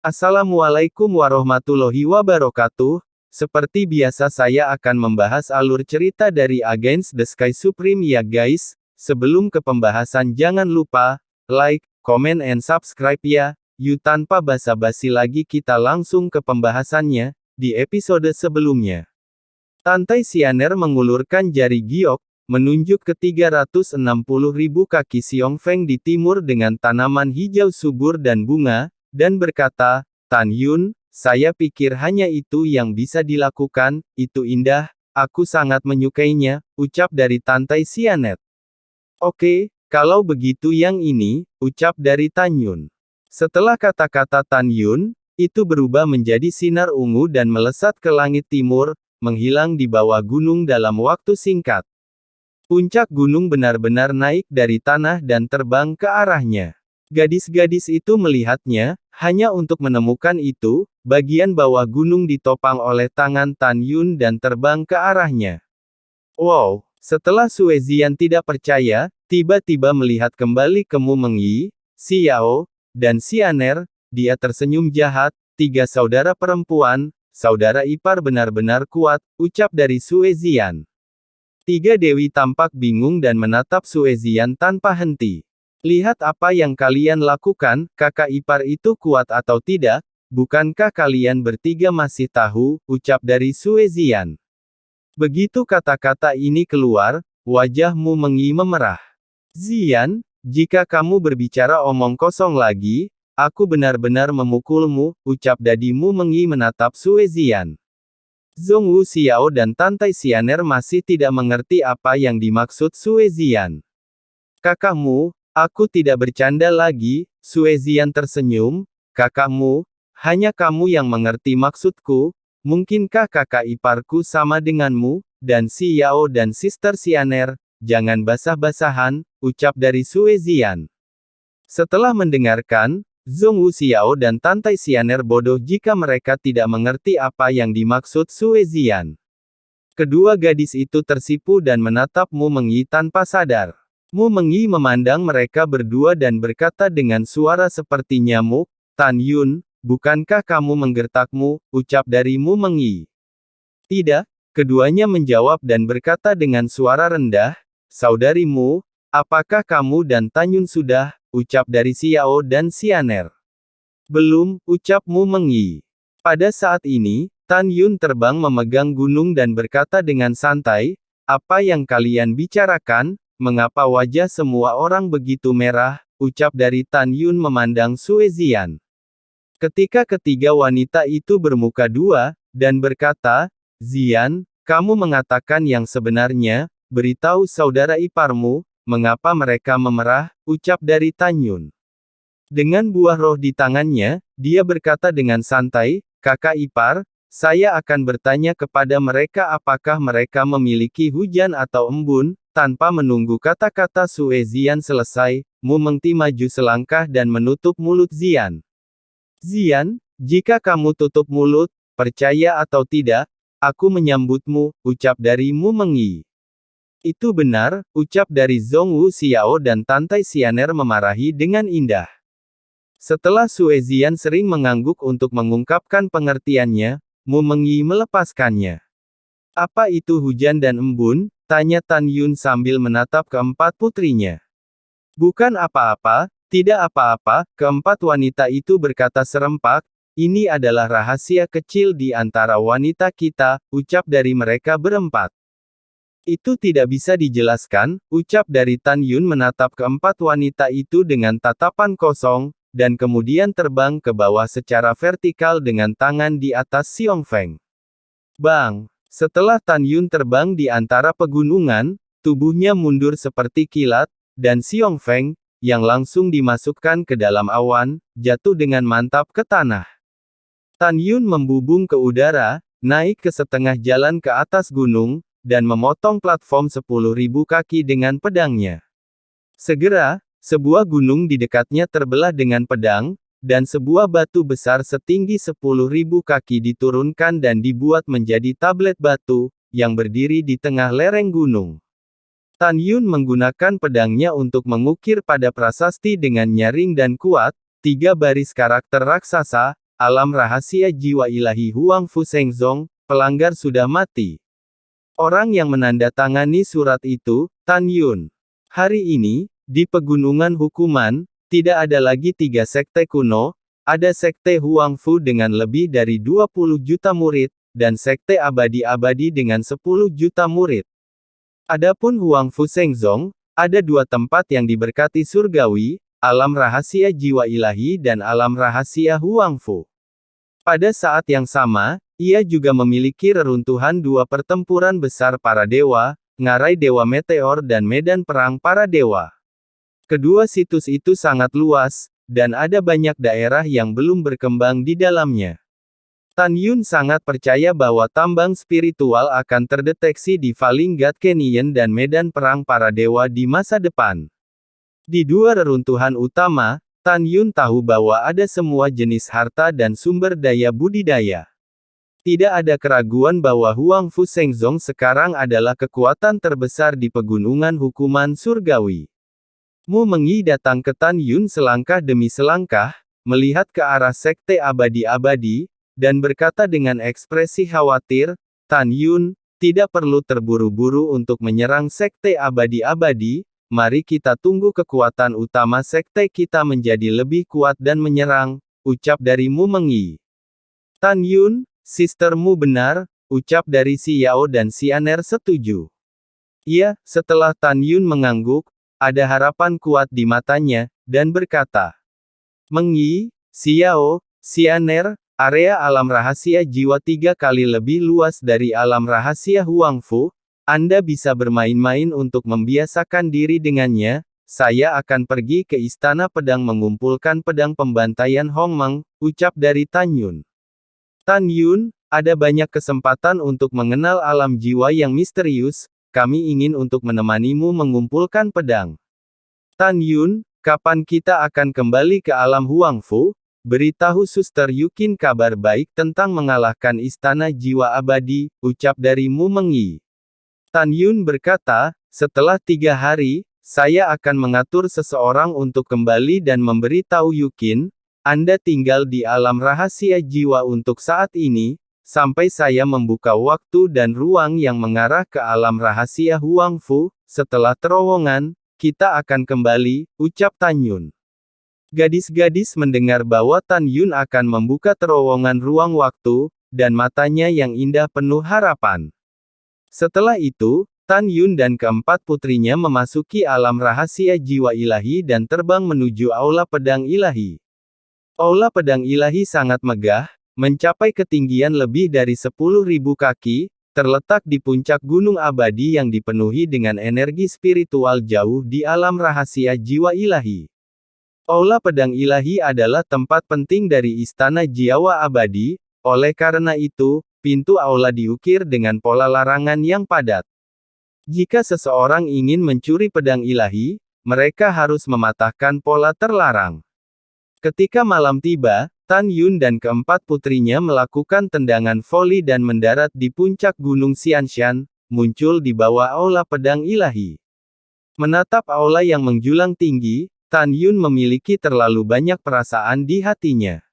Assalamualaikum warahmatullahi wabarakatuh. Seperti biasa saya akan membahas alur cerita dari Against the Sky Supreme ya guys. Sebelum ke pembahasan jangan lupa, like, comment and subscribe ya. Yuk tanpa basa-basi lagi kita langsung ke pembahasannya, di episode sebelumnya. Tantai Xianer mengulurkan jari giok, menunjuk ke 360.000 kaki Xiong Feng di timur dengan tanaman hijau subur dan bunga, dan berkata, Tan Yun, saya pikir hanya itu yang bisa dilakukan, itu indah, aku sangat menyukainya, ucap dari Tantai Xianet. Oke, kalau begitu yang ini, ucap dari Tan Yun. Setelah kata-kata Tan Yun, itu berubah menjadi sinar ungu dan melesat ke langit timur, menghilang di bawah gunung dalam waktu singkat. Puncak gunung benar-benar naik dari tanah dan terbang ke arahnya. Gadis-gadis itu melihatnya, hanya untuk menemukan itu, bagian bawah gunung ditopang oleh tangan Tan Yun dan terbang ke arahnya. Wow! Setelah Suezian tidak percaya, tiba-tiba melihat kembali ke Mu Mengyi, Xiao, dan Xianer, dia tersenyum jahat, 3 saudara perempuan, saudara ipar benar-benar kuat, ucap dari Suezian. 3 dewi tampak bingung dan menatap Suezian tanpa henti. Lihat apa yang kalian lakukan, kakak ipar itu kuat atau tidak, bukankah kalian bertiga masih tahu, ucap dari Suezian. Begitu kata-kata ini keluar, wajah Mu Mengyi memerah. Zian, jika kamu berbicara omong kosong lagi, aku benar-benar memukulmu, ucap dadi Mu Mengyi menatap Suezian. Zhongwu Xiao dan Tantai Xianer masih tidak mengerti apa yang dimaksud Suezian. Kakakmu, aku tidak bercanda lagi, Suezian tersenyum, kakakmu, hanya kamu yang mengerti maksudku, mungkinkah kakak iparku sama denganmu, dan Xiao dan Sister Xianer, jangan basah-basahan, ucap dari Suezian. Setelah mendengarkan, Zhongwu Xiao dan Tantai Xianer bodoh jika mereka tidak mengerti apa yang dimaksud Suezian. Kedua gadis itu tersipu dan menatap Mu Mengyi tanpa sadar. Mu Mengyi memandang mereka berdua dan berkata dengan suara seperti nyamuk, Tan Yun, bukankah kamu menggertakmu, ucap dari Mu Mengyi. Tidak, keduanya menjawab dan berkata dengan suara rendah, saudarimu, apakah kamu dan Tan Yun sudah, ucap dari Xiao dan Xianer. Belum, ucap Mu Mengyi. Pada saat ini, Tan Yun terbang memegang gunung dan berkata dengan santai, apa yang kalian bicarakan? Mengapa wajah semua orang begitu merah, ucap dari Tan Yun memandang Suezian. Ketika ketiga wanita itu bermuka dua, dan berkata, Zian, kamu mengatakan yang sebenarnya, beritahu saudara iparmu, mengapa mereka memerah, ucap dari Tan Yun. Dengan buah roh di tangannya, dia berkata dengan santai, kakak ipar, saya akan bertanya kepada mereka apakah mereka memiliki hujan atau embun. Tanpa menunggu kata-kata Suezian selesai, Mu Mengti maju selangkah dan menutup mulut Zian. Zian, jika kamu tutup mulut, percaya atau tidak, aku menyambutmu, ucap dari Mu Mengyi. Itu benar, ucap dari Zhongwu Xiao dan Tantai Xianer memarahi dengan indah. Setelah Suezian sering mengangguk untuk mengungkapkan pengertiannya, Mu Mengyi melepaskannya. Apa itu hujan dan embun? Tanya Tan Yun sambil menatap keempat putrinya. Bukan apa-apa, tidak apa-apa, keempat wanita itu berkata serempak, ini adalah rahasia kecil di antara wanita kita, ucap dari mereka berempat. Itu tidak bisa dijelaskan, ucap dari Tan Yun menatap keempat wanita itu dengan tatapan kosong, dan kemudian terbang ke bawah secara vertikal dengan tangan di atas Xiong Feng. Bang! Setelah Tan Yun terbang di antara pegunungan, tubuhnya mundur seperti kilat, dan Xiong Feng, yang langsung dimasukkan ke dalam awan, jatuh dengan mantap ke tanah. Tan Yun membubung ke udara, naik ke setengah jalan ke atas gunung, dan memotong platform 10.000 kaki dengan pedangnya. Segera, sebuah gunung di dekatnya terbelah dengan pedang, dan sebuah batu besar setinggi 10.000 kaki diturunkan dan dibuat menjadi tablet batu, yang berdiri di tengah lereng gunung. Tan Yun menggunakan pedangnya untuk mengukir pada prasasti dengan nyaring dan kuat, 3 baris karakter raksasa, alam rahasia jiwa ilahi Huang Fu Shengzong, pelanggar sudah mati. Orang yang menandatangani surat itu, Tan Yun. Hari ini, di Pegunungan Hukuman, tidak ada lagi 3 sekte kuno, ada sekte Huang Fu dengan lebih dari 20 juta murid, dan sekte abadi-abadi dengan 10 juta murid. Adapun Huang Fu Shengzong, ada 2 tempat yang diberkati surgawi, alam rahasia jiwa ilahi dan alam rahasia Huang Fu. Pada saat yang sama, ia juga memiliki reruntuhan 2 pertempuran besar para dewa, ngarai dewa meteor dan medan perang para dewa. Kedua situs itu sangat luas, dan ada banyak daerah yang belum berkembang di dalamnya. Tan Yun sangat percaya bahwa tambang spiritual akan terdeteksi di Falling God Canyon dan medan perang para dewa di masa depan. Di 2 reruntuhan utama, Tan Yun tahu bahwa ada semua jenis harta dan sumber daya budidaya. Tidak ada keraguan bahwa Huang Fu Shengzong sekarang adalah kekuatan terbesar di Pegunungan Hukuman Surgawi. Mu Mengyi datang ke Tan Yun selangkah demi selangkah, melihat ke arah sekte abadi-abadi, dan berkata dengan ekspresi khawatir, Tan Yun, tidak perlu terburu-buru untuk menyerang sekte abadi-abadi, mari kita tunggu kekuatan utama sekte kita menjadi lebih kuat dan menyerang, ucap dari Mu Mengyi. Tan Yun, sistermu benar, ucap dari Si Yao dan Si Aner setuju. Iya, setelah Tan Yun mengangguk, ada harapan kuat di matanya, dan berkata, Mengyi, Si Yao, Si Aner, area alam rahasia jiwa 3 kali lebih luas dari alam rahasia Huang Fu, Anda bisa bermain-main untuk membiasakan diri dengannya, saya akan pergi ke Istana Pedang mengumpulkan pedang pembantaian Hongmeng, ucap dari Tan Yun. Tan Yun, ada banyak kesempatan untuk mengenal alam jiwa yang misterius, kami ingin untuk menemanimu mengumpulkan pedang. Tan Yun, kapan kita akan kembali ke alam Huang Fu? Beritahu Suster Yukin kabar baik tentang mengalahkan Istana Jiwa Abadi, ucap dari Mu Mengyi. Tan Yun berkata, setelah 3 hari, saya akan mengatur seseorang untuk kembali dan memberitahu Yukin, Anda tinggal di alam rahasia jiwa untuk saat ini, sampai saya membuka waktu dan ruang yang mengarah ke alam rahasia Huang Fu, setelah terowongan, kita akan kembali, ucap Tan Yun. Gadis-gadis mendengar bahwa Tan Yun akan membuka terowongan ruang waktu, dan matanya yang indah penuh harapan. Setelah itu, Tan Yun dan keempat putrinya memasuki alam rahasia jiwa ilahi dan terbang menuju Aula Pedang Ilahi. Aula Pedang Ilahi sangat megah, mencapai ketinggian lebih dari 10.000 kaki, terletak di puncak gunung abadi yang dipenuhi dengan energi spiritual jauh di alam rahasia jiwa ilahi. Aula Pedang Ilahi adalah tempat penting dari Istana Jiwa Abadi, oleh karena itu, pintu aula diukir dengan pola larangan yang padat. Jika seseorang ingin mencuri pedang ilahi, mereka harus mematahkan pola terlarang. Ketika malam tiba, Tan Yun dan keempat putrinya melakukan tendangan voli dan mendarat di puncak Gunung Xianshan, muncul di bawah Aula Pedang Ilahi. Menatap aula yang menjulang tinggi, Tan Yun memiliki terlalu banyak perasaan di hatinya.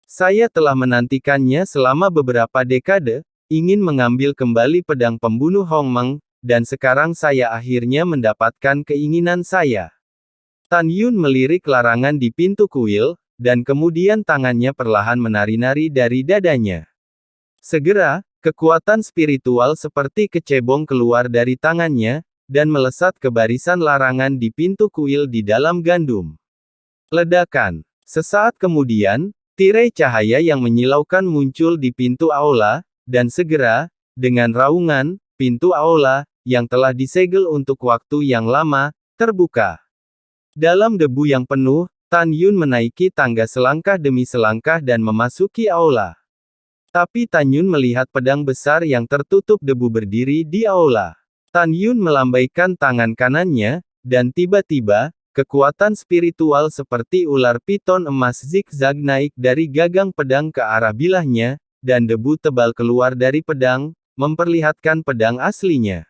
Saya telah menantikannya selama beberapa dekade, ingin mengambil kembali pedang pembunuh Hongmeng, dan sekarang saya akhirnya mendapatkan keinginan saya. Tan Yun melirik larangan di pintu kuil, dan kemudian tangannya perlahan menari-nari dari dadanya. Segera, kekuatan spiritual seperti kecebong keluar dari tangannya, dan melesat ke barisan larangan di pintu kuil di dalam gandum. Ledakan. Sesaat kemudian, tirai cahaya yang menyilaukan muncul di pintu aula, dan segera, dengan raungan, pintu aula, yang telah disegel untuk waktu yang lama, terbuka. Dalam debu yang penuh, Tan Yun menaiki tangga selangkah demi selangkah dan memasuki aula. Tapi Tan Yun melihat pedang besar yang tertutup debu berdiri di aula. Tan Yun melambaikan tangan kanannya, dan tiba-tiba, kekuatan spiritual seperti ular piton emas zigzag naik dari gagang pedang ke arah bilahnya, dan debu tebal keluar dari pedang, memperlihatkan pedang aslinya.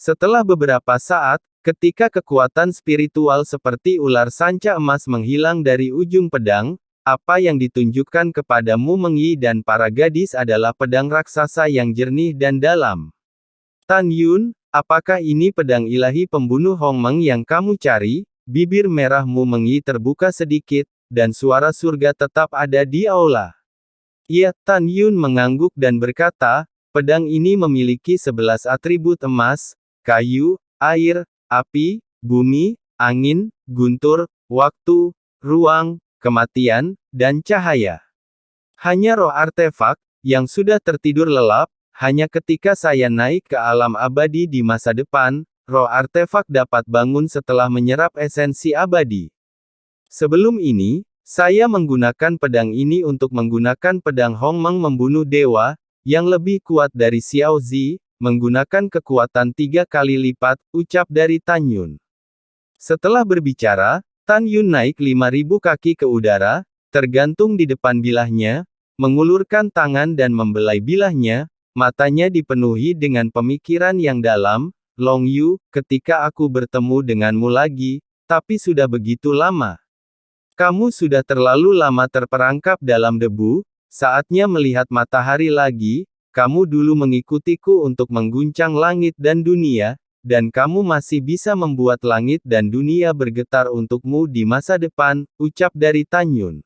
Setelah beberapa saat, ketika kekuatan spiritual seperti ular sanca emas menghilang dari ujung pedang, apa yang ditunjukkan kepadamu Mengyi dan para gadis adalah pedang raksasa yang jernih dan dalam. Tan Yun, apakah ini pedang ilahi pembunuh Hongmeng yang kamu cari? Bibir merahmu Mengyi terbuka sedikit, dan suara surga tetap ada di aula. Iya, Tan Yun mengangguk dan berkata, pedang ini memiliki 11 atribut emas, kayu, air, api, bumi, angin, guntur, waktu, ruang, kematian, dan cahaya. Hanya roh artefak, yang sudah tertidur lelap, hanya ketika saya naik ke alam abadi di masa depan, roh artefak dapat bangun setelah menyerap esensi abadi. Sebelum ini, saya menggunakan pedang ini untuk menggunakan pedang Hongmeng membunuh dewa, yang lebih kuat dari Xiao Zi, menggunakan kekuatan 3 kali lipat, ucap dari Tan Yun. Setelah berbicara, Tan Yun naik 5.000 kaki ke udara, tergantung di depan bilahnya, mengulurkan tangan dan membelai bilahnya, matanya dipenuhi dengan pemikiran yang dalam, Long Yu, ketika aku bertemu denganmu lagi, tapi sudah begitu lama. Kamu sudah terlalu lama terperangkap dalam debu, saatnya melihat matahari lagi, kamu dulu mengikutiku untuk mengguncang langit dan dunia, dan kamu masih bisa membuat langit dan dunia bergetar untukmu di masa depan, ucap dari Tan Yun.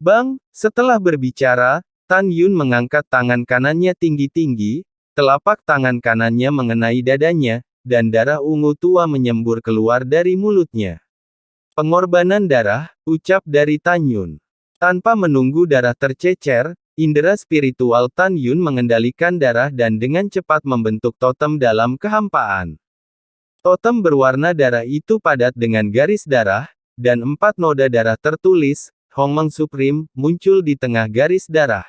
Bang, setelah berbicara, Tan Yun mengangkat tangan kanannya tinggi-tinggi, telapak tangan kanannya mengenai dadanya, dan darah ungu tua menyembur keluar dari mulutnya. Pengorbanan darah, ucap dari Tan Yun. Tanpa menunggu darah tercecer, indera spiritual Tan Yun mengendalikan darah dan dengan cepat membentuk totem dalam kehampaan. Totem berwarna darah itu padat dengan garis darah, dan 4 noda darah tertulis, Hongmeng Supreme, muncul di tengah garis darah.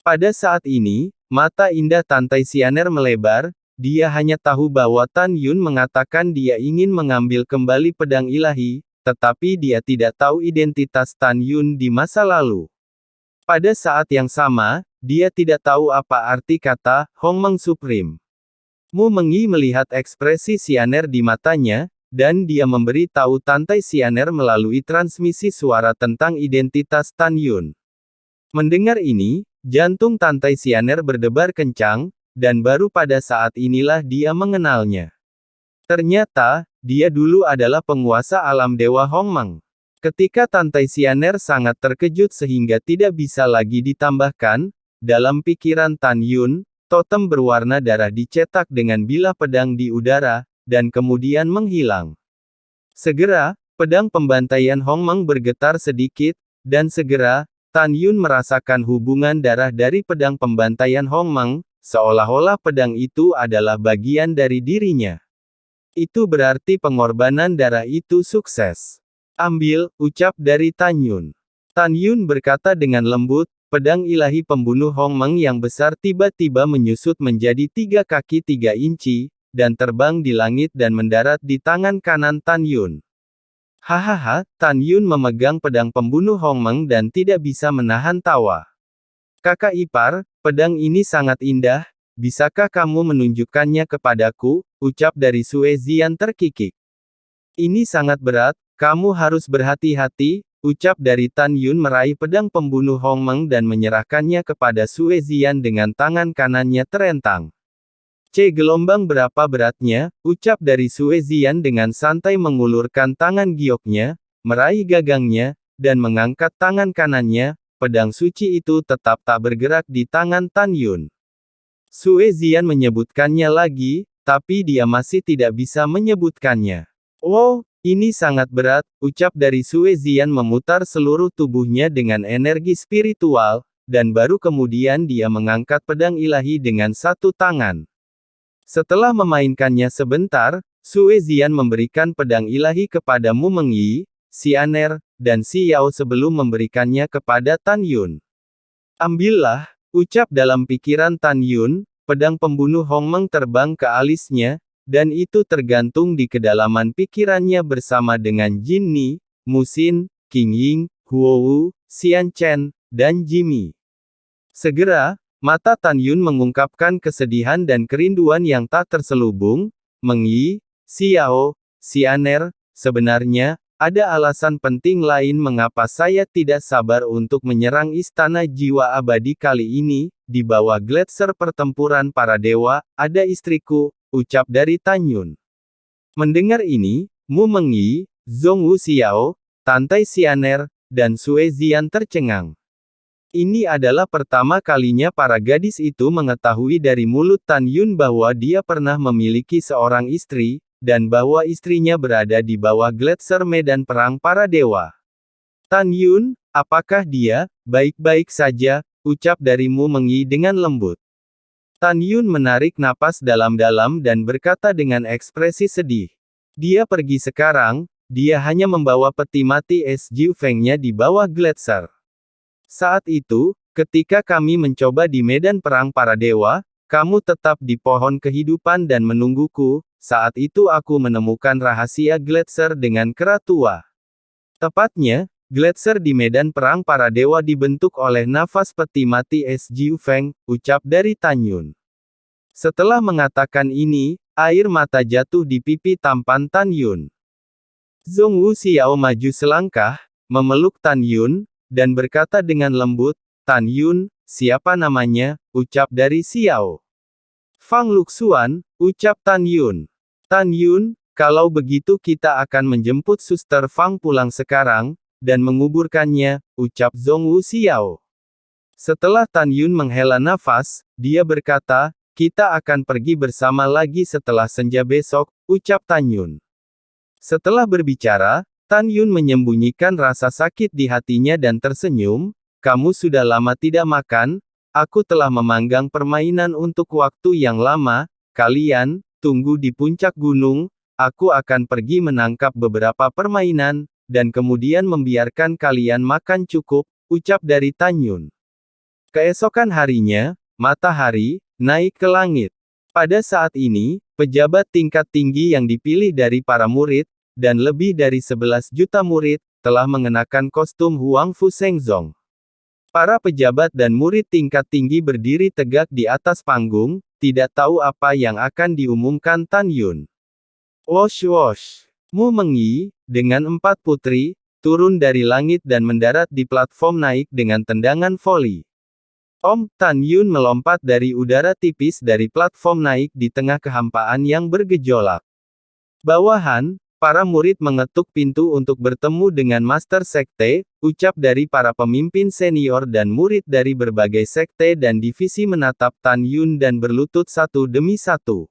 Pada saat ini, mata indah Tantai Xianer melebar, dia hanya tahu bahwa Tan Yun mengatakan dia ingin mengambil kembali pedang ilahi, tetapi dia tidak tahu identitas Tan Yun di masa lalu. Pada saat yang sama, dia tidak tahu apa arti kata, Hongmeng Supreme. Mu Mengyi melihat ekspresi Xianer di matanya, dan dia memberi tahu Tantai Xianer melalui transmisi suara tentang identitas Tan Yun. Mendengar ini, jantung Tantai Xianer berdebar kencang, dan baru pada saat inilah dia mengenalnya. Ternyata, dia dulu adalah penguasa alam Dewa Hongmeng. Ketika Tantai Xianer sangat terkejut sehingga tidak bisa lagi ditambahkan, dalam pikiran Tan Yun, totem berwarna darah dicetak dengan bilah pedang di udara, dan kemudian menghilang. Segera, pedang pembantaian Hongmeng bergetar sedikit, dan segera, Tan Yun merasakan hubungan darah dari pedang pembantaian Hongmeng, seolah-olah pedang itu adalah bagian dari dirinya. Itu berarti pengorbanan darah itu sukses. Ambil, ucap dari Tan Yun. Tan Yun berkata dengan lembut, pedang ilahi pembunuh Hongmeng yang besar tiba-tiba menyusut menjadi 3 kaki 3 inci, dan terbang di langit dan mendarat di tangan kanan Tan Yun. Hahaha, Tan Yun memegang pedang pembunuh Hongmeng dan tidak bisa menahan tawa. Kakak ipar, pedang ini sangat indah, bisakah kamu menunjukkannya kepadaku, ucap dari Sue Zian terkikik. Ini sangat berat, kamu harus berhati-hati, ucap dari Tan Yun meraih pedang pembunuh Hongmeng dan menyerahkannya kepada Sue Zian dengan tangan kanannya terentang. Gelombang berapa beratnya, ucap dari Sue Zian dengan santai mengulurkan tangan gioknya, meraih gagangnya, dan mengangkat tangan kanannya, pedang suci itu tetap tak bergerak di tangan Tan Yun. Sue Zian menyebutkannya lagi, tapi dia masih tidak bisa menyebutkannya. Wow, ini sangat berat, ucap dari Sue Zian memutar seluruh tubuhnya dengan energi spiritual, dan baru kemudian dia mengangkat pedang ilahi dengan satu tangan. Setelah memainkannya sebentar, Sue Zian memberikan pedang ilahi kepada Mu Mengyi, Xianer, dan Xiao sebelum memberikannya kepada Tan Yun. Ambillah, ucap dalam pikiran Tan Yun, pedang pembunuh Hongmeng terbang ke alisnya, dan itu tergantung di kedalaman pikirannya bersama dengan Jin Ni, Mu Xin, Qing Ying, Huo Wu, Xian Chen, dan Jimmy. Segera, mata Tan Yun mengungkapkan kesedihan dan kerinduan yang tak terselubung. Mengyi, Xiao, Xianer, sebenarnya, ada alasan penting lain mengapa saya tidak sabar untuk menyerang Istana Jiwa Abadi kali ini. Di bawah gletser pertempuran para dewa, ada istriku, ucap dari Tan Yun. Mendengar ini, Mu Mengyi, Zhong Wuxiao, Tantai Xianer, dan Sue Zian tercengang. Ini adalah pertama kalinya para gadis itu mengetahui dari mulut Tan Yun bahwa dia pernah memiliki seorang istri, dan bahwa istrinya berada di bawah gletser medan perang para dewa. Tan Yun, apakah dia baik-baik saja? Ucap dari Mu Mengyi dengan lembut. Tan Yun menarik napas dalam-dalam dan berkata dengan ekspresi sedih. Dia pergi sekarang, dia hanya membawa peti mati es Jiu Feng-nya di bawah gletser. Saat itu, ketika kami mencoba di medan perang para dewa, kamu tetap di pohon kehidupan dan menungguku. Saat itu aku menemukan rahasia gletser dengan kera tua. Tepatnya, gletser di medan perang para dewa dibentuk oleh nafas peti mati es Jiu Feng, ucap dari Tan Yun. Setelah mengatakan ini, air mata jatuh di pipi tampan Tan Yun. Zhong Wuxiao maju selangkah, memeluk Tan Yun, dan berkata dengan lembut, Tan Yun, siapa namanya? Ucap dari Xiao. Fang Luxuan, ucap Tan Yun. Tan Yun, kalau begitu kita akan menjemput Suster Fang pulang sekarang, dan menguburkannya, ucap Zhong Wuxiao. Setelah Tan Yun menghela nafas, dia berkata, kita akan pergi bersama lagi setelah senja besok, ucap Tan Yun. Setelah berbicara, Tan Yun menyembunyikan rasa sakit di hatinya dan tersenyum, kamu sudah lama tidak makan, aku telah memanggang permainan untuk waktu yang lama, kalian, tunggu di puncak gunung, aku akan pergi menangkap beberapa permainan, dan kemudian membiarkan kalian makan cukup, ucap dari Tan Yun. Keesokan harinya, matahari naik ke langit. Pada saat ini, pejabat tingkat tinggi yang dipilih dari para murid, dan lebih dari 11 juta murid, telah mengenakan kostum Huang Fu Shengzong. Para pejabat dan murid tingkat tinggi berdiri tegak di atas panggung, tidak tahu apa yang akan diumumkan Tan Yun. Wosh wosh. Mu Mengyi, dengan 4 putri, turun dari langit dan mendarat di platform naik dengan tendangan voli. Tan Yun melompat dari udara tipis dari platform naik di tengah kehampaan yang bergejolak. Bawahan, para murid mengetuk pintu untuk bertemu dengan Master Sekte, ucap dari para pemimpin senior dan murid dari berbagai sekte dan divisi menatap Tan Yun dan berlutut satu demi satu.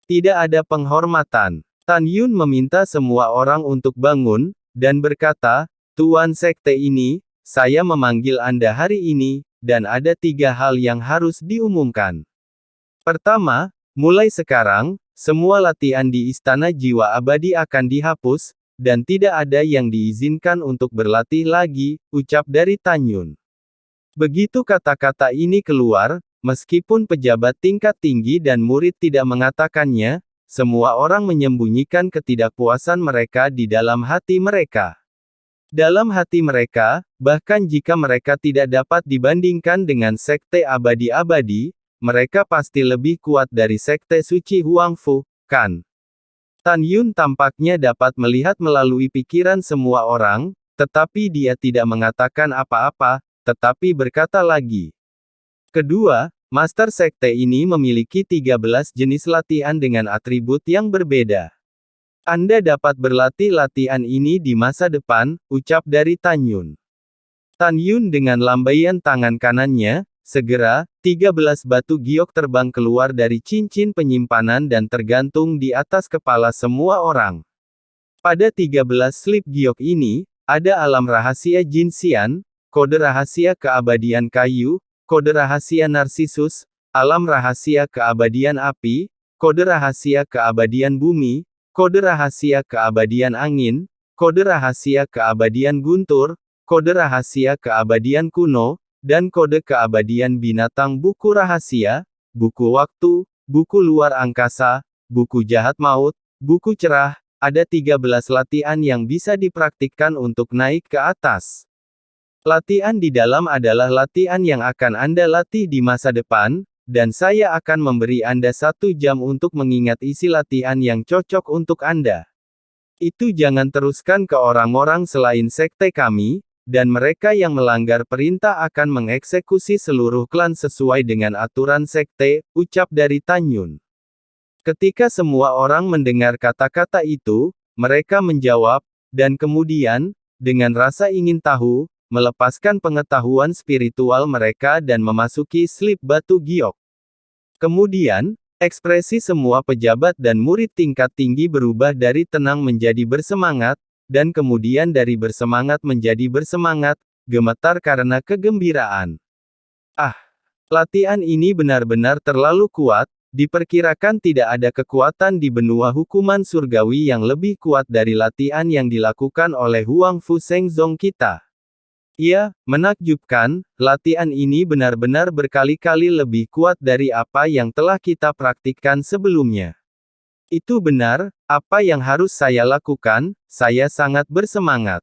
Tidak ada penghormatan. Tan Yun meminta semua orang untuk bangun, dan berkata, Tuan Sekte ini, saya memanggil Anda hari ini, dan ada 3 hal yang harus diumumkan. Pertama, mulai sekarang, semua latihan di Istana Jiwa Abadi akan dihapus, dan tidak ada yang diizinkan untuk berlatih lagi, ucap dari Tan Yun. Begitu kata-kata ini keluar, meskipun pejabat tingkat tinggi dan murid tidak mengatakannya, semua orang menyembunyikan ketidakpuasan mereka di dalam hati mereka. Dalam hati mereka, bahkan jika mereka tidak dapat dibandingkan dengan Sekte Abadi-Abadi, mereka pasti lebih kuat dari Sekte Suci Huang Fu, kan? Tan Yun tampaknya dapat melihat melalui pikiran semua orang, tetapi dia tidak mengatakan apa-apa, tetapi berkata lagi. Kedua, Master Sekte ini memiliki 13 jenis latihan dengan atribut yang berbeda. Anda dapat berlatih latihan ini di masa depan, ucap dari Tan Yun. Tan Yun dengan lambaian tangan kanannya, segera, 13 batu giok terbang keluar dari cincin penyimpanan dan tergantung di atas kepala semua orang. Pada 13 slip giok ini, ada alam rahasia Jin Xian, kode rahasia keabadian kayu, kode rahasia Narsisus, alam rahasia keabadian api, kode rahasia keabadian bumi, kode rahasia keabadian angin, kode rahasia keabadian guntur, kode rahasia keabadian kuno, dan kode keabadian binatang buku rahasia, buku waktu, buku luar angkasa, buku jahat maut, buku cerah, ada 13 latihan yang bisa dipraktikkan untuk naik ke atas. Latihan di dalam adalah latihan yang akan Anda latih di masa depan, dan saya akan memberi Anda 1 jam untuk mengingat isi latihan yang cocok untuk Anda. Itu jangan teruskan ke orang-orang selain sekte kami, dan mereka yang melanggar perintah akan mengeksekusi seluruh klan sesuai dengan aturan sekte, ucap dari Tan Yun. Ketika semua orang mendengar kata-kata itu, mereka menjawab, dan kemudian, dengan rasa ingin tahu, melepaskan pengetahuan spiritual mereka dan memasuki slip batu giok. Kemudian, ekspresi semua pejabat dan murid tingkat tinggi berubah dari tenang menjadi bersemangat, dan kemudian dari bersemangat menjadi bersemangat, gemetar karena kegembiraan. Ah, latihan ini benar-benar terlalu kuat, diperkirakan tidak ada kekuatan di benua hukuman surgawi yang lebih kuat dari latihan yang dilakukan oleh Huang Fu Shengzong kita. Ya, menakjubkan, latihan ini benar-benar berkali-kali lebih kuat dari apa yang telah kita praktikkan sebelumnya. Itu benar, apa yang harus saya lakukan, saya sangat bersemangat.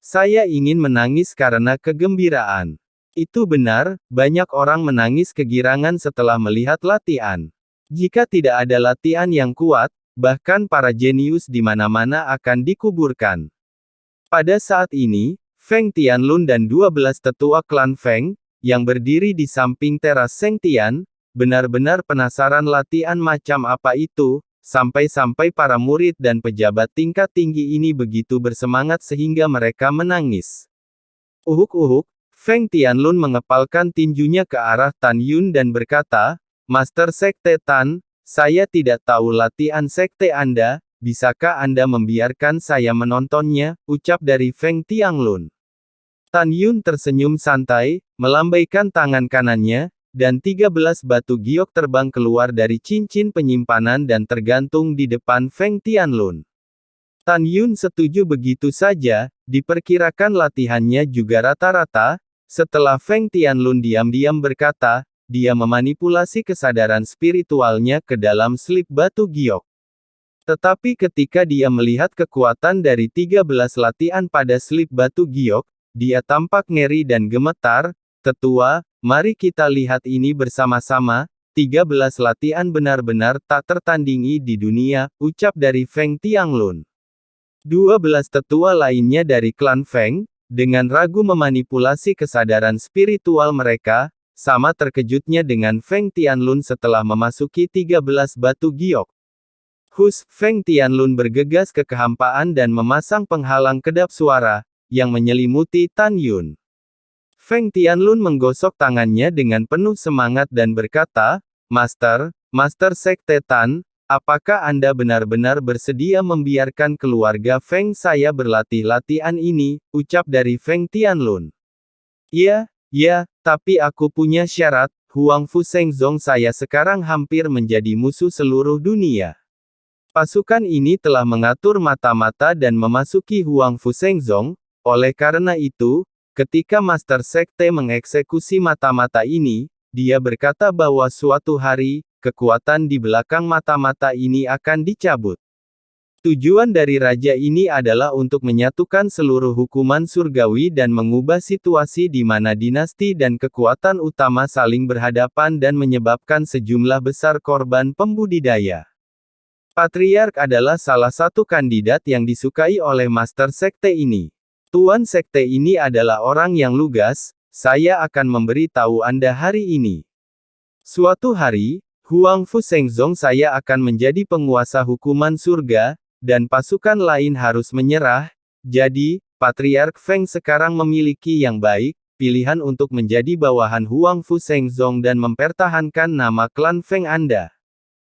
Saya ingin menangis karena kegembiraan. Itu benar, banyak orang menangis kegirangan setelah melihat latihan. Jika tidak ada latihan yang kuat, bahkan para jenius di mana-mana akan dikuburkan. Pada saat ini, Feng Tianlun dan 12 tetua klan Feng, yang berdiri di samping teras Seng Tian, benar-benar penasaran latihan macam apa itu, sampai-sampai para murid dan pejabat tingkat tinggi ini begitu bersemangat sehingga mereka menangis. Uhuk-uhuk, Feng Tianlun mengepalkan tinjunya ke arah Tan Yun dan berkata, Master Sekte Tan, saya tidak tahu latihan sekte Anda, bisakah Anda membiarkan saya menontonnya, ucap dari Feng Tianlun. Tan Yun tersenyum santai, melambaikan tangan kanannya, dan 13 batu giok terbang keluar dari cincin penyimpanan dan tergantung di depan Feng Tianlun. Tan Yun setuju begitu saja, diperkirakan latihannya juga rata-rata. Setelah Feng Tianlun diam-diam berkata, dia memanipulasi kesadaran spiritualnya ke dalam slip batu giok. Tetapi ketika dia melihat kekuatan dari 13 latihan pada slip batu giok, dia tampak ngeri dan gemetar. Tetua, mari kita lihat ini bersama-sama, 13 latihan benar-benar tak tertandingi di dunia, ucap dari Feng Tianlun. 12 tetua lainnya dari klan Feng, dengan ragu memanipulasi kesadaran spiritual mereka, sama terkejutnya dengan Feng Tianlun setelah memasuki 13 batu giok. Feng Tianlun bergegas ke kehampaan dan memasang penghalang kedap suara, yang menyelimuti Tan Yun. Feng Tianlun menggosok tangannya dengan penuh semangat dan berkata, Master Sekte Tan, apakah Anda benar-benar bersedia membiarkan keluarga Feng saya berlatih latihan ini, ucap dari Feng Tianlun. Ya, tapi aku punya syarat, Huang Fu Shengzong saya sekarang hampir menjadi musuh seluruh dunia. Pasukan ini telah mengatur mata-mata dan memasuki Huang Fu Shengzong, oleh karena itu, ketika Master Sekte mengeksekusi mata-mata ini, dia berkata bahwa suatu hari, kekuatan di belakang mata-mata ini akan dicabut. Tujuan dari raja ini adalah untuk menyatukan seluruh hukuman surgawi dan mengubah situasi di mana dinasti dan kekuatan utama saling berhadapan dan menyebabkan sejumlah besar korban pembudidaya. Patriark adalah salah satu kandidat yang disukai oleh Master Sekte ini. Tuan Sekte ini adalah orang yang lugas, saya akan memberi tahu Anda hari ini. Suatu hari, Huang Fu Shengzong saya akan menjadi penguasa hukuman surga, dan pasukan lain harus menyerah. Jadi, Patriark Feng sekarang memiliki yang baik, pilihan untuk menjadi bawahan Huang Fu Shengzong dan mempertahankan nama klan Feng Anda.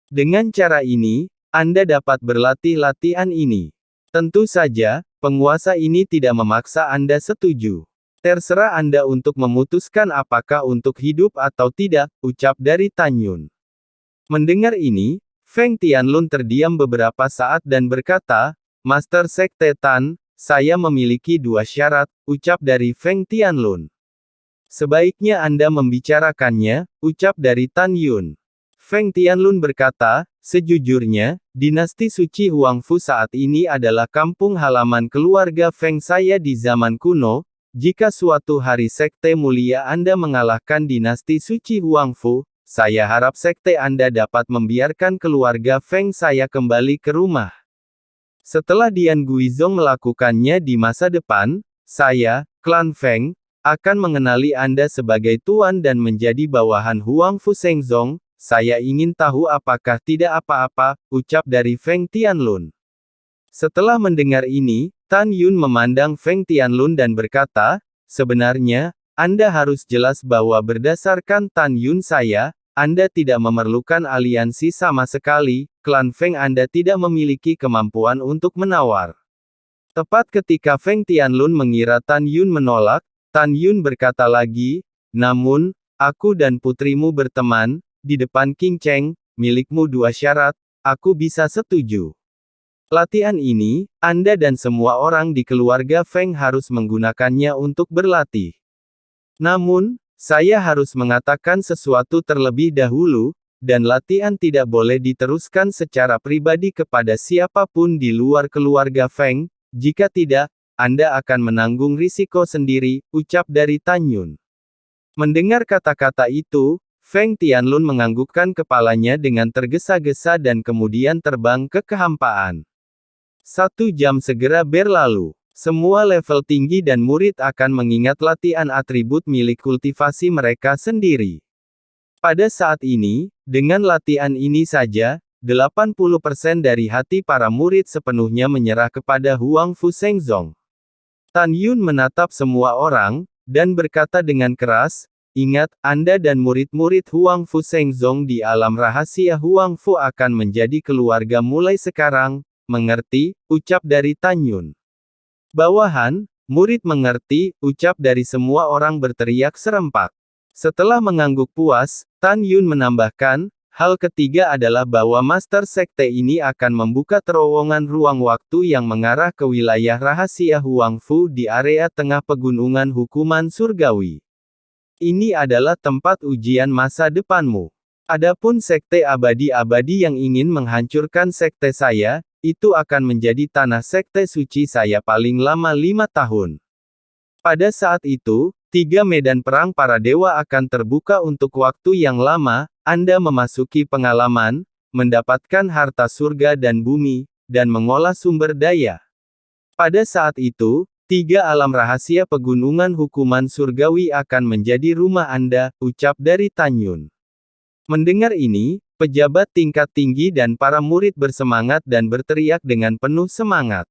Dengan cara ini, Anda dapat berlatih latihan ini. Tentu saja, penguasa ini tidak memaksa Anda setuju. Terserah Anda untuk memutuskan apakah untuk hidup atau tidak, ucap dari Tan Yun. Mendengar ini, Feng Tianlun terdiam beberapa saat dan berkata, Master Sekte Tan, saya memiliki 2 syarat, ucap dari Feng Tianlun. Sebaiknya Anda membicarakannya, ucap dari Tan Yun. Feng Tianlun berkata, sejujurnya, dinasti suci Huang Fu saat ini adalah kampung halaman keluarga Feng saya di zaman kuno. Jika suatu hari sekte mulia Anda mengalahkan dinasti suci Huang Fu, saya harap sekte Anda dapat membiarkan keluarga Feng saya kembali ke rumah. Setelah Dian Guizhong melakukannya di masa depan, saya, klan Feng, akan mengenali Anda sebagai tuan dan menjadi bawahan Huang Fu Shengzong. Saya ingin tahu apakah tidak apa-apa, ucap dari Feng Tianlun. Setelah mendengar ini, Tan Yun memandang Feng Tianlun dan berkata, sebenarnya, Anda harus jelas bahwa berdasarkan Tan Yun Anda tidak memerlukan aliansi sama sekali, klan Feng Anda tidak memiliki kemampuan untuk menawar. Tepat ketika Feng Tianlun mengira Tan Yun menolak, Tan Yun berkata lagi, namun, aku dan putrimu berteman, di depan King Cheng, milikmu 2 syarat, aku bisa setuju. Latihan ini, Anda dan semua orang di keluarga Feng harus menggunakannya untuk berlatih. Namun, saya harus mengatakan sesuatu terlebih dahulu, dan latihan tidak boleh diteruskan secara pribadi kepada siapapun di luar keluarga Feng, jika tidak, Anda akan menanggung risiko sendiri, ucap dari Tan Yun. Mendengar kata-kata itu, Feng Tianlun menganggukkan kepalanya dengan tergesa-gesa dan kemudian terbang ke kehampaan. 1 jam segera berlalu. Semua level tinggi dan murid akan mengingat latihan atribut milik kultivasi mereka sendiri. Pada saat ini, dengan latihan ini saja, 80% dari hati para murid sepenuhnya menyerah kepada Huang Fu Shengzong. Tan Yun menatap semua orang, dan berkata dengan keras, ingat, Anda dan murid-murid Huang Fu Shengzong di alam rahasia Huang Fu akan menjadi keluarga mulai sekarang, mengerti, ucap dari Tan Yun. Bawahan, murid mengerti, ucap dari semua orang berteriak serempak. Setelah mengangguk puas, Tan Yun menambahkan, hal ketiga adalah bahwa Master Sekte ini akan membuka terowongan ruang waktu yang mengarah ke wilayah rahasia Huang Fu di area tengah pegunungan hukuman surgawi. Ini adalah tempat ujian masa depanmu. Adapun Sekte abadi-abadi yang ingin menghancurkan sekte saya, itu akan menjadi tanah sekte suci saya paling lama 5 tahun. Pada saat itu, 3 medan perang para dewa akan terbuka untuk waktu yang lama, Anda memasuki pengalaman, mendapatkan harta surga dan bumi, dan mengolah sumber daya. Pada saat itu, 3 alam rahasia pegunungan hukuman surgawi akan menjadi rumah Anda, ucap dari Tan Yun. Mendengar ini, pejabat tingkat tinggi dan para murid bersemangat dan berteriak dengan penuh semangat.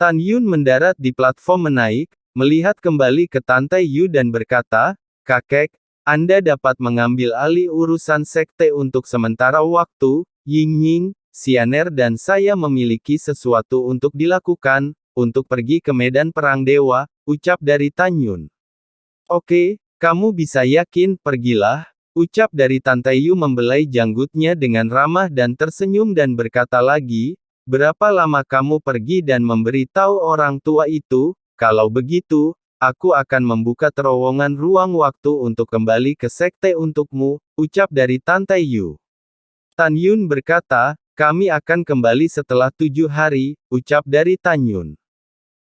Tan Yun mendarat di platform menaik, melihat kembali ke Tante Yu dan berkata, kakek, Anda dapat mengambil alih urusan sekte untuk sementara waktu, Ying Ying, Xianer dan saya memiliki sesuatu untuk dilakukan, untuk pergi ke medan perang dewa, ucap dari Tan Yun. Oke, kamu bisa yakin, pergilah. Ucap dari Tante Yu membelai janggutnya dengan ramah dan tersenyum dan berkata lagi, berapa lama kamu pergi dan memberitahu orang tua itu, kalau begitu, aku akan membuka terowongan ruang waktu untuk kembali ke sekte untukmu, ucap dari Tante Yu. Tan Yun berkata, kami akan kembali setelah 7 hari, ucap dari Tan Yun.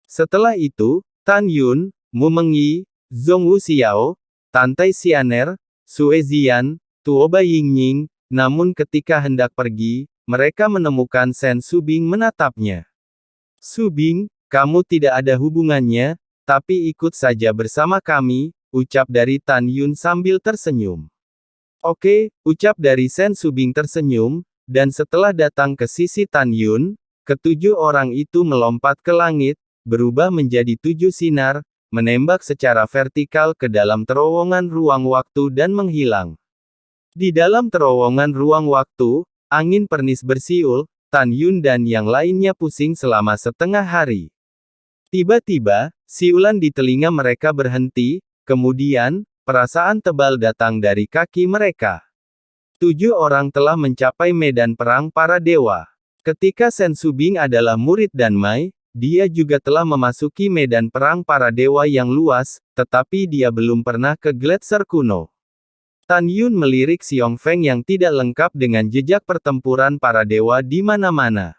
Setelah itu, Tan Yun, Mu Mengyi, Zhong Wuxiao, Tante Xianer, Sue Zian, Tuoba Yingying, namun ketika hendak pergi, mereka menemukan Shen Subing menatapnya. Subing, kamu tidak ada hubungannya, tapi ikut saja bersama kami, ucap dari Tan Yun sambil tersenyum. Oke, ucap dari Shen Subing tersenyum, dan setelah datang ke sisi Tan Yun, ketujuh orang itu melompat ke langit, berubah menjadi 7 sinar, menembak secara vertikal ke dalam terowongan ruang waktu dan menghilang. Di dalam terowongan ruang waktu, angin pernis bersiul, Tan Yun dan yang lainnya pusing selama setengah hari. Tiba-tiba, siulan di telinga mereka berhenti, kemudian, perasaan tebal datang dari kaki mereka. 7 orang telah mencapai medan perang para dewa. Ketika Shen Subing adalah murid Danmai, dia juga telah memasuki medan perang para dewa yang luas, tetapi dia belum pernah ke Gletser kuno. Tan Yun melirik Xiong Feng yang tidak lengkap dengan jejak pertempuran para dewa di mana-mana.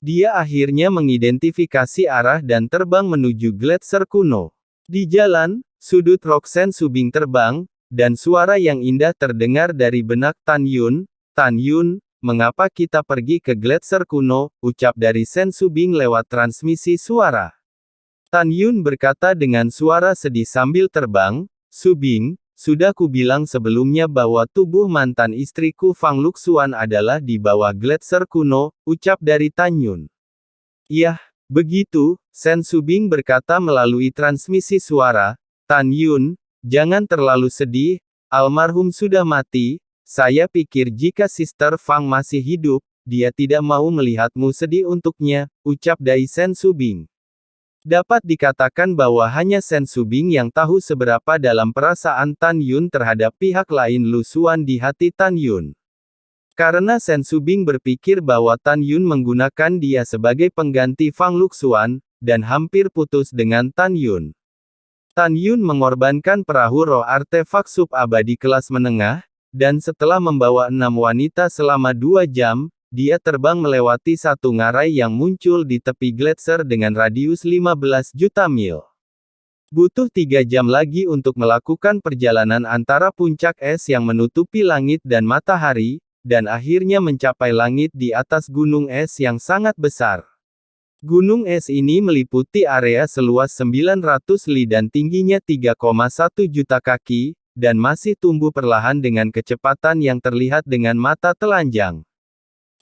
Dia akhirnya mengidentifikasi arah dan terbang menuju Gletser kuno. Di jalan, sudut rok Shen Subing terbang, dan suara yang indah terdengar dari benak Tan Yun, mengapa kita pergi ke gletser kuno, ucap dari Sen Subing lewat transmisi suara. Tan Yun berkata dengan suara sedih sambil terbang, Subing, sudah kubilang sebelumnya bahwa tubuh mantan istriku Fang Luxuan adalah di bawah gletser kuno, ucap dari Tan Yun. Yah, begitu, Sen Subing berkata melalui transmisi suara, Tan Yun, jangan terlalu sedih, almarhum sudah mati, saya pikir jika Sister Fang masih hidup, dia tidak mau melihatmu sedih untuknya, ucap dari Sen Subing. Dapat dikatakan bahwa hanya Sen Subing yang tahu seberapa dalam perasaan Tan Yun terhadap pihak lain Lu Xuan di hati Tan Yun. Karena Sen Subing berpikir bahwa Tan Yun menggunakan dia sebagai pengganti Fang Luxuan, dan hampir putus dengan Tan Yun. Tan Yun mengorbankan perahu roh artefak sub-abadi kelas menengah, dan setelah membawa 6 wanita selama 2 jam, dia terbang melewati satu ngarai yang muncul di tepi gletser dengan radius 15 juta mil. Butuh 3 jam lagi untuk melakukan perjalanan antara puncak es yang menutupi langit dan matahari, dan akhirnya mencapai langit di atas gunung es yang sangat besar. Gunung es ini meliputi area seluas 900 li dan tingginya 3,1 juta kaki, dan masih tumbuh perlahan dengan kecepatan yang terlihat dengan mata telanjang.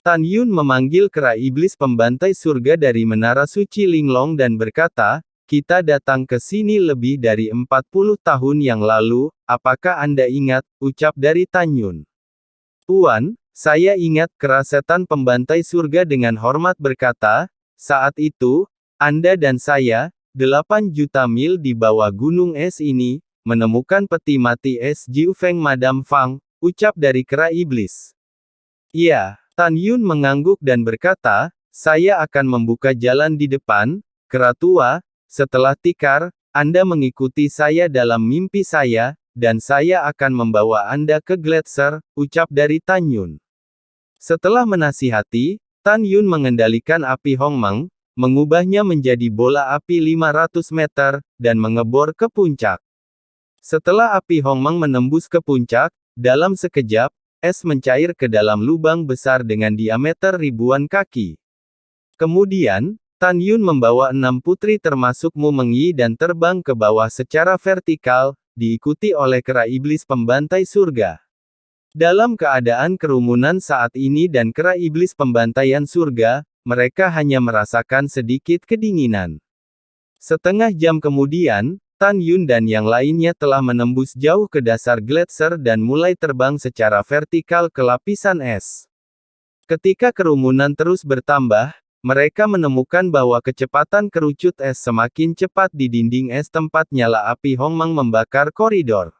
Tan Yun memanggil kera iblis pembantai surga dari menara suci Linglong dan berkata, kita datang ke sini lebih dari 40 tahun yang lalu, apakah Anda ingat, ucap dari Tan Yun. Tuan, saya ingat, kera setan pembantai surga dengan hormat berkata, saat itu, Anda dan saya, 8 juta mil di bawah gunung es ini, menemukan peti mati es Jiu Feng Madam Fang, ucap dari kera iblis. Iya. Tan Yun mengangguk dan berkata, saya akan membuka jalan di depan, kera tua, setelah tikar, Anda mengikuti saya dalam mimpi saya, dan saya akan membawa Anda ke gletser, ucap dari Tan Yun. Setelah menasihati, Tan Yun mengendalikan api Hongmeng, mengubahnya menjadi bola api 500 meter, dan mengebor ke puncak. Setelah api Hongmeng menembus ke puncak, dalam sekejap, es mencair ke dalam lubang besar dengan diameter ribuan kaki. Kemudian, Tan Yun membawa 6 putri termasuk Mu Mengyi dan terbang ke bawah secara vertikal, diikuti oleh kera iblis pembantai surga. Dalam keadaan kerumunan saat ini dan kera iblis pembantaian surga, mereka hanya merasakan sedikit kedinginan. Setengah jam kemudian, Tan Yun dan yang lainnya telah menembus jauh ke dasar gletser dan mulai terbang secara vertikal ke lapisan es. Ketika kerumunan terus bertambah, mereka menemukan bahwa kecepatan kerucut es semakin cepat di dinding es tempat nyala api Hongmeng membakar koridor.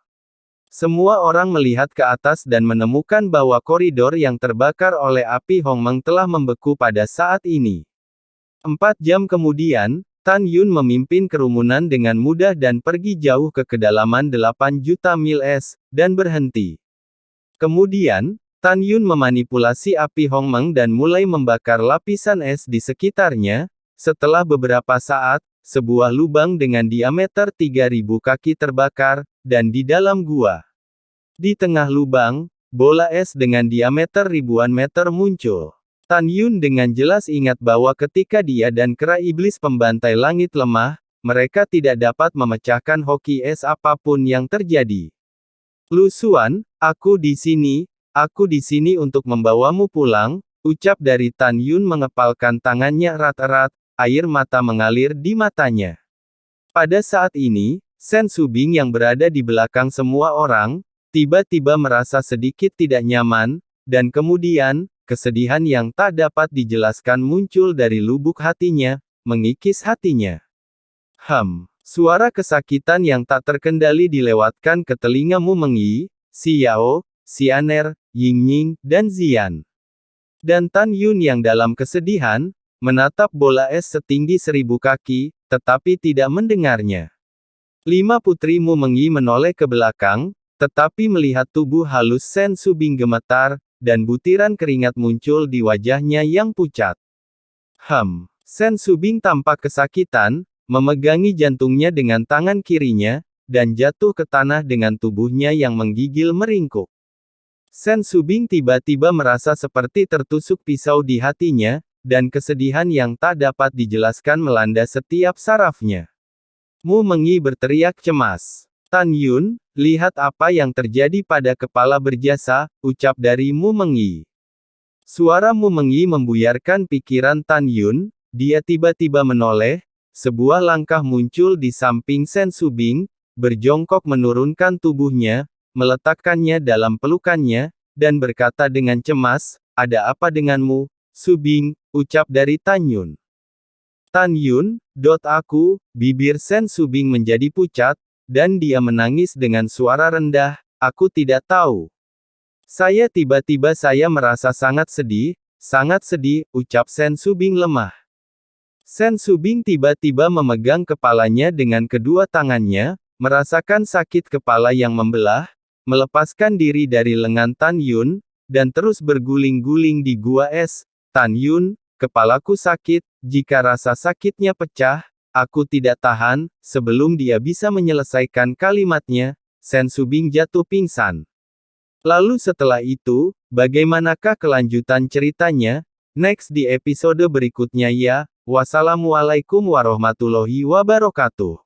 Semua orang melihat ke atas dan menemukan bahwa koridor yang terbakar oleh api Hongmeng telah membeku pada saat ini. 4 jam kemudian, Tan Yun memimpin kerumunan dengan mudah dan pergi jauh ke kedalaman 8 juta mil es, dan berhenti. Kemudian, Tan Yun memanipulasi api Hongmeng dan mulai membakar lapisan es di sekitarnya. Setelah beberapa saat, sebuah lubang dengan diameter 3000 kaki terbakar, dan di dalam gua. Di tengah lubang, bola es dengan diameter ribuan meter muncul. Tan Yun dengan jelas ingat bahwa ketika dia dan kera iblis pembantai langit lemah, mereka tidak dapat memecahkan hoki es apapun yang terjadi. Lu Xuan, aku di sini untuk membawamu pulang, ucap dari Tan Yun mengepalkan tangannya erat-erat, air mata mengalir di matanya. Pada saat ini, Sen Subing yang berada di belakang semua orang, tiba-tiba merasa sedikit tidak nyaman, dan kemudian, kesedihan yang tak dapat dijelaskan muncul dari lubuk hatinya, mengikis hatinya. Suara kesakitan yang tak terkendali dilewatkan ke telinga Mu Mengyi, Xiao, Xianer, Yingying, dan Zian. Dan Tan Yun yang dalam kesedihan, menatap bola es setinggi 1000 kaki, tetapi tidak mendengarnya. 5 putri Mu Mengyi menoleh ke belakang, tetapi melihat tubuh halus Sen Subing gemetar, dan butiran keringat muncul di wajahnya yang pucat. Sen Subing tampak kesakitan, memegangi jantungnya dengan tangan kirinya, dan jatuh ke tanah dengan tubuhnya yang menggigil meringkuk. Sen Subing tiba-tiba merasa seperti tertusuk pisau di hatinya, dan kesedihan yang tak dapat dijelaskan melanda setiap sarafnya. Mu Mengyi berteriak cemas. Tan Yun, lihat apa yang terjadi pada kepala berjasa, ucap dari Mu Mengyi. Suara Mu Mengyi membuyarkan pikiran Tan Yun, dia tiba-tiba menoleh, sebuah langkah muncul di samping Sen Subing, berjongkok menurunkan tubuhnya, meletakkannya dalam pelukannya, dan berkata dengan cemas, "Ada apa denganmu, Subing?" ucap dari Tan Yun. Tan Yun, aku, bibir Sen Subing menjadi pucat, dan dia menangis dengan suara rendah, "Aku tidak tahu. Tiba-tiba saya merasa sangat sedih, ucap Sen Subing lemah. Sen Subing tiba-tiba memegang kepalanya dengan kedua tangannya, merasakan sakit kepala yang membelah, melepaskan diri dari lengan Tan Yun, dan terus berguling-guling di gua es. "Tan Yun, kepalaku sakit, jika rasa sakitnya pecah, aku tidak tahan." Sebelum dia bisa menyelesaikan kalimatnya, Sen Subing jatuh pingsan. Lalu setelah itu, bagaimanakah kelanjutan ceritanya? Next di episode berikutnya ya. Wassalamualaikum warahmatullahi wabarakatuh.